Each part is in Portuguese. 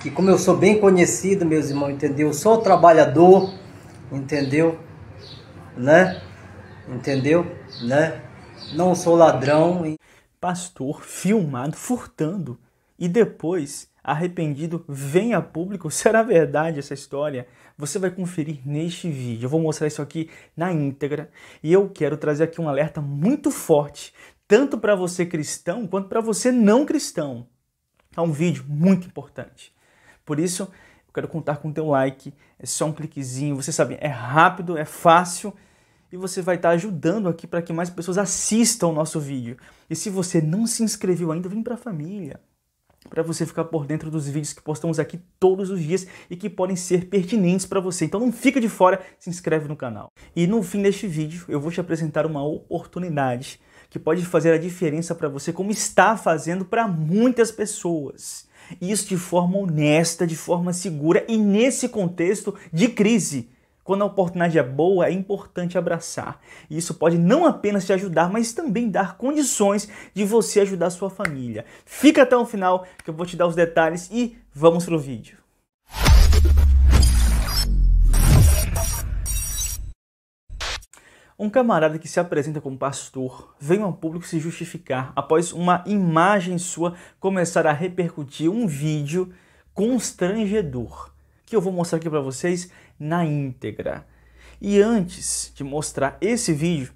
que como eu sou bem conhecido, meus irmãos, entendeu? Eu sou trabalhador, entendeu? Né? Entendeu? Né? Não sou ladrão. Pastor filmado furtando e depois, arrependido, vem a público. Será verdade essa história? Você vai conferir neste vídeo. Eu vou mostrar isso aqui na íntegra e eu quero trazer aqui um alerta muito forte, tanto para você cristão quanto para você não cristão. É um vídeo muito importante. Por isso, eu quero contar com o teu like. É só um cliquezinho, você sabe, é rápido, é fácil. E você vai estar ajudando aqui para que mais pessoas assistam o nosso vídeo. E se você não se inscreveu ainda, vem para a família. Para você ficar por dentro dos vídeos que postamos aqui todos os dias e que podem ser pertinentes para você. Então não fica de fora, se inscreve no canal. E no fim deste vídeo, eu vou te apresentar uma oportunidade que pode fazer a diferença para você, como está fazendo para muitas pessoas. Isso de forma honesta, de forma segura e nesse contexto de crise. Quando a oportunidade é boa, é importante abraçar. E isso pode não apenas te ajudar, mas também dar condições de você ajudar a sua família. Fica até o final que eu vou te dar os detalhes e vamos pro vídeo. Um camarada que se apresenta como pastor veio ao público se justificar após uma imagem sua começar a repercutir um vídeo constrangedor, que eu vou mostrar aqui para vocês na íntegra. E antes de mostrar esse vídeo,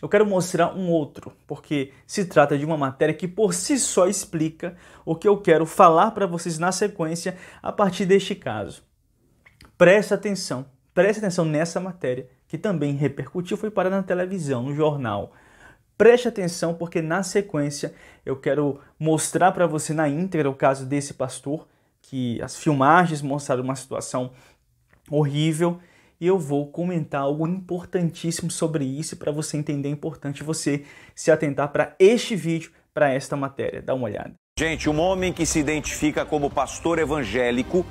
eu quero mostrar um outro, porque se trata de uma matéria que por si só explica o que eu quero falar para vocês na sequência a partir deste caso. Preste atenção nessa matéria, que também repercutiu, foi parar na televisão, no jornal. Preste atenção porque na sequência eu quero mostrar para você na íntegra o caso desse pastor, que as filmagens mostraram uma situação horrível, e eu vou comentar algo importantíssimo sobre isso para você entender. É importante você se atentar para este vídeo, para esta matéria. Dá uma olhada. Gente, um homem que se identifica como pastor evangélico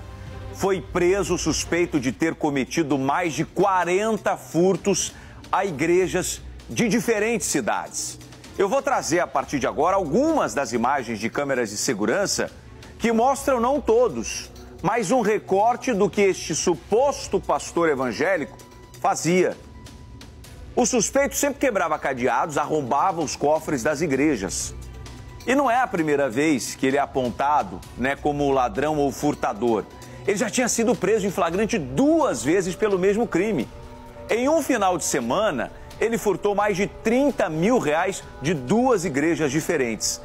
foi preso suspeito de ter cometido mais de 40 furtos a igrejas de diferentes cidades. Eu vou trazer a partir de agora algumas das imagens de câmeras de segurança que mostram, não todos, mas um recorte do que este suposto pastor evangélico fazia. O suspeito sempre quebrava cadeados, arrombava os cofres das igrejas. E não é a primeira vez que ele é apontado, como ladrão ou furtador. Ele já tinha sido preso em flagrante 2 vezes pelo mesmo crime. Em um final de semana, ele furtou mais de R$30 mil de 2 igrejas diferentes.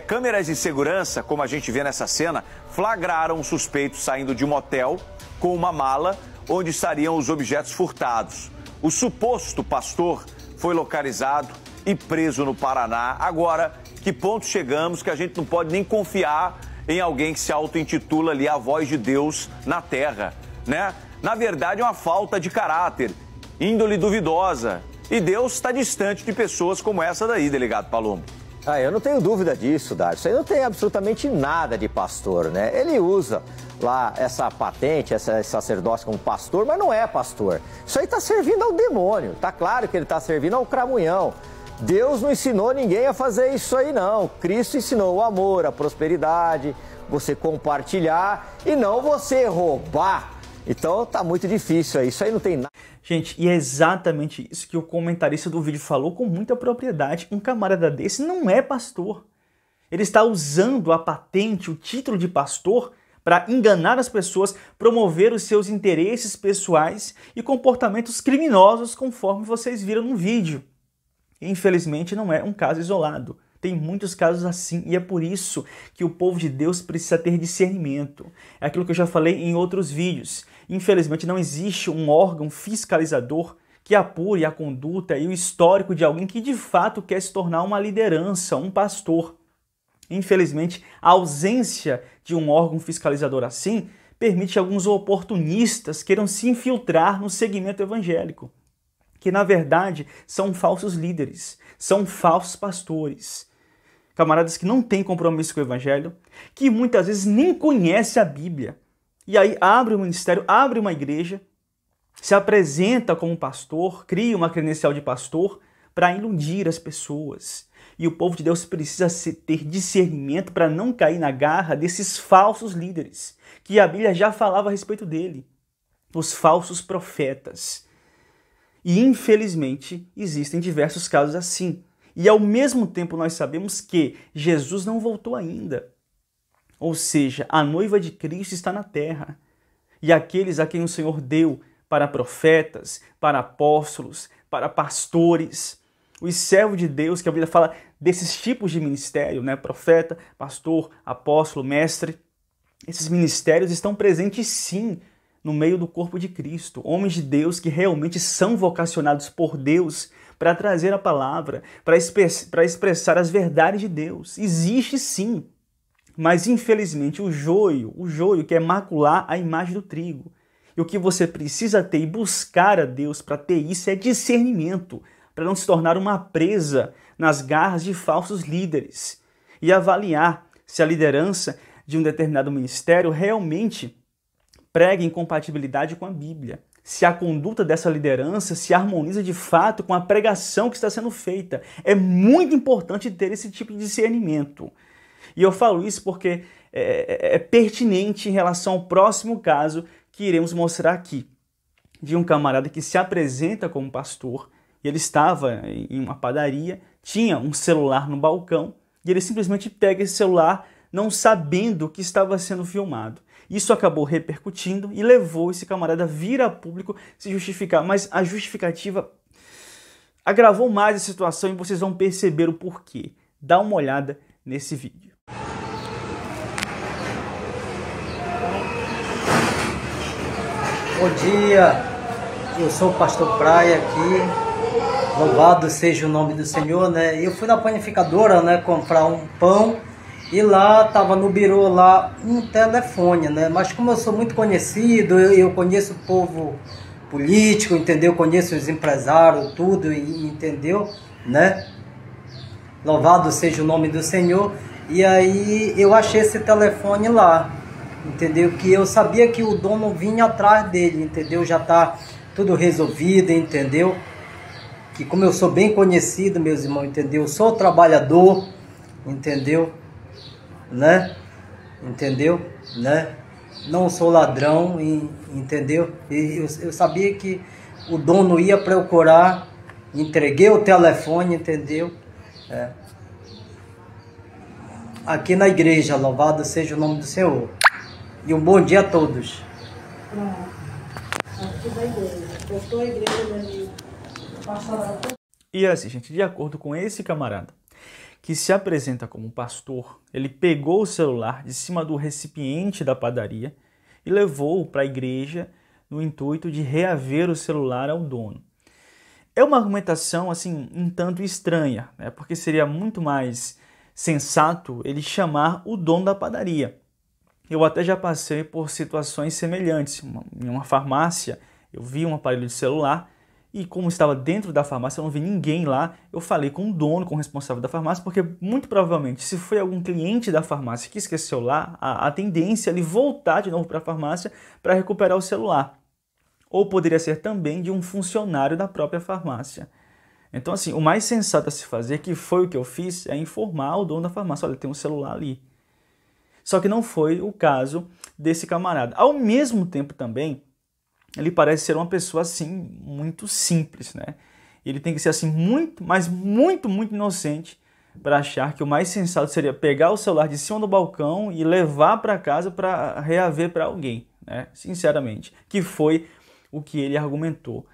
Câmeras de segurança, como a gente vê nessa cena, flagraram um suspeito saindo de um motel com uma mala onde estariam os objetos furtados. O suposto pastor foi localizado e preso no Paraná. Agora, que ponto chegamos que a gente não pode nem confiar em alguém que se auto-intitula ali a voz de Deus na terra, né? Na verdade, é uma falta de caráter, índole duvidosa. E Deus está distante de pessoas como essa daí, delegado Palombo. Eu não tenho dúvida disso, Dário. Isso aí não tem absolutamente nada de pastor, né? Ele usa lá essa patente, esse sacerdócio como pastor, mas não é pastor. Isso aí está servindo ao demônio. Tá claro que ele está servindo ao cramunhão. Deus não ensinou ninguém a fazer isso aí, não. Cristo ensinou o amor, a prosperidade, você compartilhar e não você roubar. Então tá muito difícil aí. Isso aí não tem nada. Gente, e é exatamente isso que o comentarista do vídeo falou com muita propriedade. Um camarada desse não é pastor. Ele está usando a patente, o título de pastor, para enganar as pessoas, promover os seus interesses pessoais e comportamentos criminosos, conforme vocês viram no vídeo. Infelizmente não é um caso isolado. Tem muitos casos assim e é por isso que o povo de Deus precisa ter discernimento. É aquilo que eu já falei em outros vídeos. Infelizmente não existe um órgão fiscalizador que apure a conduta e o histórico de alguém que de fato quer se tornar uma liderança, um pastor. Infelizmente, a ausência de um órgão fiscalizador assim permite que alguns oportunistas queiram se infiltrar no segmento evangélico, que na verdade são falsos líderes, são falsos pastores. Camaradas que não têm compromisso com o evangelho, que muitas vezes nem conhecem a Bíblia. E aí abre um ministério, abre uma igreja, se apresenta como pastor, cria uma credencial de pastor para iludir as pessoas. E o povo de Deus precisa ter discernimento para não cair na garra desses falsos líderes, que a Bíblia já falava a respeito dele, os falsos profetas. E infelizmente existem diversos casos assim. E ao mesmo tempo nós sabemos que Jesus não voltou ainda. Ou seja, a noiva de Cristo está na terra. E aqueles a quem o Senhor deu para profetas, para apóstolos, para pastores, os servos de Deus, que a Bíblia fala desses tipos de ministério, né? Profeta, pastor, apóstolo, mestre. Esses ministérios estão presentes sim no meio do corpo de Cristo. Homens de Deus que realmente são vocacionados por Deus para trazer a palavra, para expressar as verdades de Deus. Existe sim, mas infelizmente o joio quer macular a imagem do trigo. E o que você precisa ter e buscar a Deus para ter isso é discernimento, para não se tornar uma presa nas garras de falsos líderes e avaliar se a liderança de um determinado ministério realmente prega incompatibilidade com a Bíblia, se a conduta dessa liderança se harmoniza de fato com a pregação que está sendo feita. É muito importante ter esse tipo de discernimento. E eu falo isso porque é pertinente em relação ao próximo caso que iremos mostrar aqui, de um camarada que se apresenta como pastor, e ele estava em uma padaria, tinha um celular no balcão, e ele simplesmente pega esse celular não sabendo que estava sendo filmado. Isso acabou repercutindo e levou esse camarada a vir a público se justificar, mas a justificativa agravou mais a situação e vocês vão perceber o porquê. Dá uma olhada nesse vídeo. Bom dia, eu sou o pastor Praia aqui, louvado seja o nome do Senhor, né? Eu fui na panificadora, né, comprar um pão e lá estava no birô lá um telefone, né? Mas como eu sou muito conhecido, eu conheço o povo político, entendeu? Conheço os empresários, tudo, entendeu? Né? Louvado seja o nome do Senhor. E aí eu achei esse telefone lá. Entendeu? Que eu sabia que o dono vinha atrás dele, entendeu? Já tá tudo resolvido, entendeu? Que como eu sou bem conhecido, meus irmãos, entendeu? Sou trabalhador, entendeu? Né? Entendeu? Né? Não sou ladrão, entendeu? E eu sabia que o dono ia procurar, entreguei o telefone, entendeu? Aqui na igreja, louvado seja o nome do Senhor. E um bom dia a todos. E assim, gente, de acordo com esse camarada, que se apresenta como pastor, ele pegou o celular de cima do recipiente da padaria e levou para a igreja no intuito de reaver o celular ao dono. É uma argumentação, assim, um tanto estranha, né? Porque seria muito mais sensato ele chamar o dono da padaria. Eu até já passei por situações semelhantes. Em uma farmácia, eu vi um aparelho de celular e como estava dentro da farmácia, eu não vi ninguém lá. Eu falei com o dono, com o responsável da farmácia, porque muito provavelmente, se foi algum cliente da farmácia que esqueceu lá, a tendência é ele voltar de novo para a farmácia para recuperar o celular. Ou poderia ser também de um funcionário da própria farmácia. Então, assim, o mais sensato a se fazer, que foi o que eu fiz, é informar o dono da farmácia: olha, tem um celular ali. Só que não foi o caso desse camarada. Ao mesmo tempo também, ele parece ser uma pessoa assim, muito simples, né? Ele tem que ser assim, muito inocente para achar que o mais sensato seria pegar o celular de cima do balcão e levar para casa para reaver para alguém, né? Sinceramente, que foi o que ele argumentou.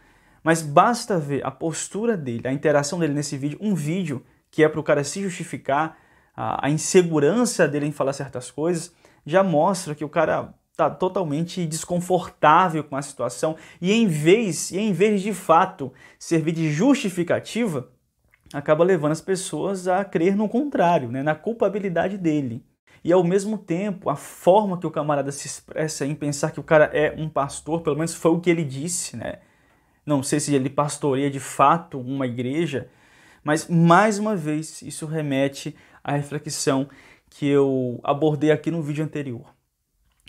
Mas basta ver a postura dele, a interação dele nesse vídeo, um vídeo que é para o cara se justificar, a insegurança dele em falar certas coisas, já mostra que o cara está totalmente desconfortável com a situação e em vez de fato servir de justificativa, acaba levando as pessoas a crer no contrário, né, na culpabilidade dele. E ao mesmo tempo, a forma que o camarada se expressa em pensar que o cara é um pastor, pelo menos foi o que ele disse, né? Não sei se ele pastoreia de fato uma igreja, mas mais uma vez isso remete à reflexão que eu abordei aqui no vídeo anterior.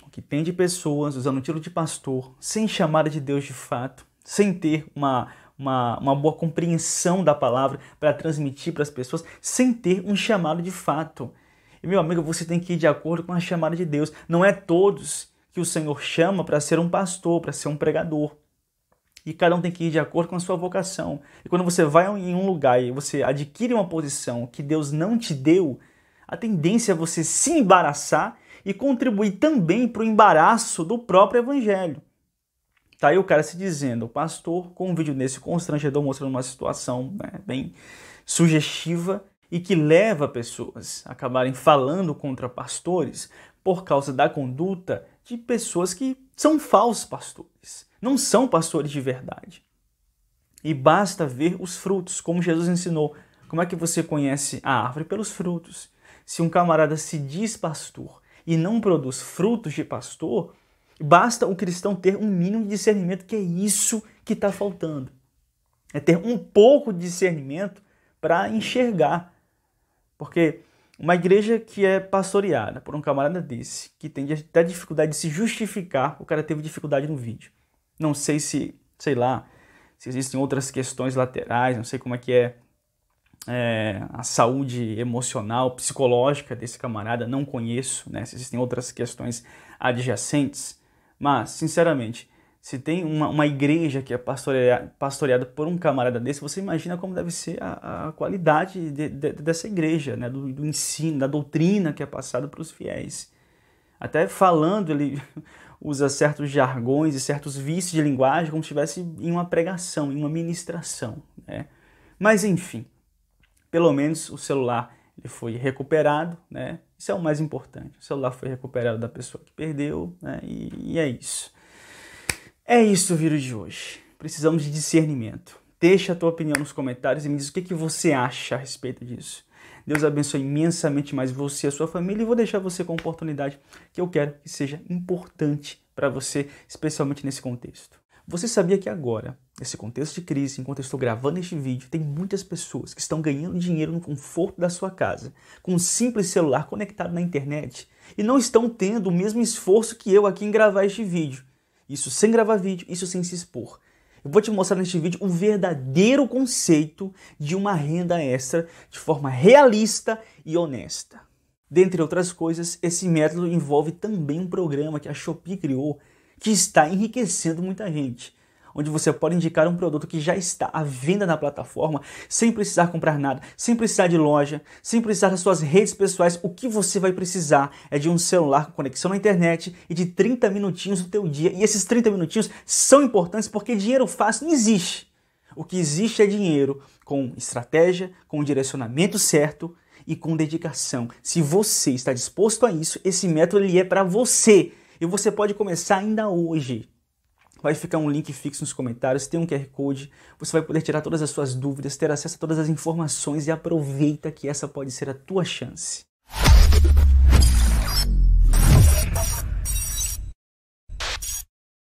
O que tem de pessoas usando o título de pastor, sem chamada de Deus de fato, sem ter uma uma boa compreensão da palavra para transmitir para as pessoas sem ter um chamado de fato. E, meu amigo, você tem que ir de acordo com a chamada de Deus. Não é todos que o Senhor chama para ser um pastor, para ser um pregador. E cada um tem que ir de acordo com a sua vocação. E quando você vai em um lugar e você adquire uma posição que Deus não te deu, a tendência é você se embaraçar e contribuir também para o embaraço do próprio evangelho. Tá aí o cara se dizendo, pastor, com um vídeo desse constrangedor, mostrando uma situação, né, bem sugestiva e que leva pessoas a acabarem falando contra pastores por causa da conduta de pessoas que são falsos pastores, não são pastores de verdade. E basta ver os frutos, como Jesus ensinou. Como é que você conhece a árvore? Pelos frutos. Se um camarada se diz pastor e não produz frutos de pastor, basta o cristão ter um mínimo de discernimento, que é isso que está faltando. É ter um pouco de discernimento para enxergar. Porque uma igreja que é pastoreada por um camarada desse, que tem até dificuldade de se justificar, o cara teve dificuldade no vídeo. Não sei se existem outras questões laterais, não sei como é que é a saúde emocional, psicológica desse camarada, não conheço, né, se existem outras questões adjacentes, mas, sinceramente, se tem uma igreja que é pastoreada por um camarada desse, você imagina como deve ser a qualidade dessa igreja, né, do ensino, da doutrina que é passada para os fiéis. Até falando, ele usa certos jargões e certos vícios de linguagem como se estivesse em uma pregação, em uma ministração, né? Mas, enfim, pelo menos o celular ele foi recuperado, né? Isso é o mais importante. O celular foi recuperado da pessoa que perdeu, né? E é isso. É isso o vídeo de hoje. Precisamos de discernimento. Deixa a tua opinião nos comentários e me diz o que você acha a respeito disso. Deus abençoe imensamente mais você e a sua família, e vou deixar você com a oportunidade que eu quero que seja importante para você, especialmente nesse contexto. Você sabia que agora, nesse contexto de crise, enquanto eu estou gravando este vídeo, tem muitas pessoas que estão ganhando dinheiro no conforto da sua casa, com um simples celular conectado na internet, e não estão tendo o mesmo esforço que eu aqui em gravar este vídeo. Isso sem gravar vídeo, isso sem se expor. Eu vou te mostrar neste vídeo o verdadeiro conceito de uma renda extra de forma realista e honesta. Dentre outras coisas, esse método envolve também um programa que a Shopee criou que está enriquecendo muita gente, onde você pode indicar um produto que já está à venda na plataforma sem precisar comprar nada, sem precisar de loja, sem precisar das suas redes pessoais. O que você vai precisar é de um celular com conexão na internet e de 30 minutinhos do teu dia. E esses 30 minutinhos são importantes porque dinheiro fácil não existe. O que existe é dinheiro com estratégia, com o direcionamento certo e com dedicação. Se você está disposto a isso, esse método ele é para você. E você pode começar ainda hoje. Vai ficar um link fixo nos comentários, tem um QR Code, você vai poder tirar todas as suas dúvidas, ter acesso a todas as informações e aproveita que essa pode ser a tua chance.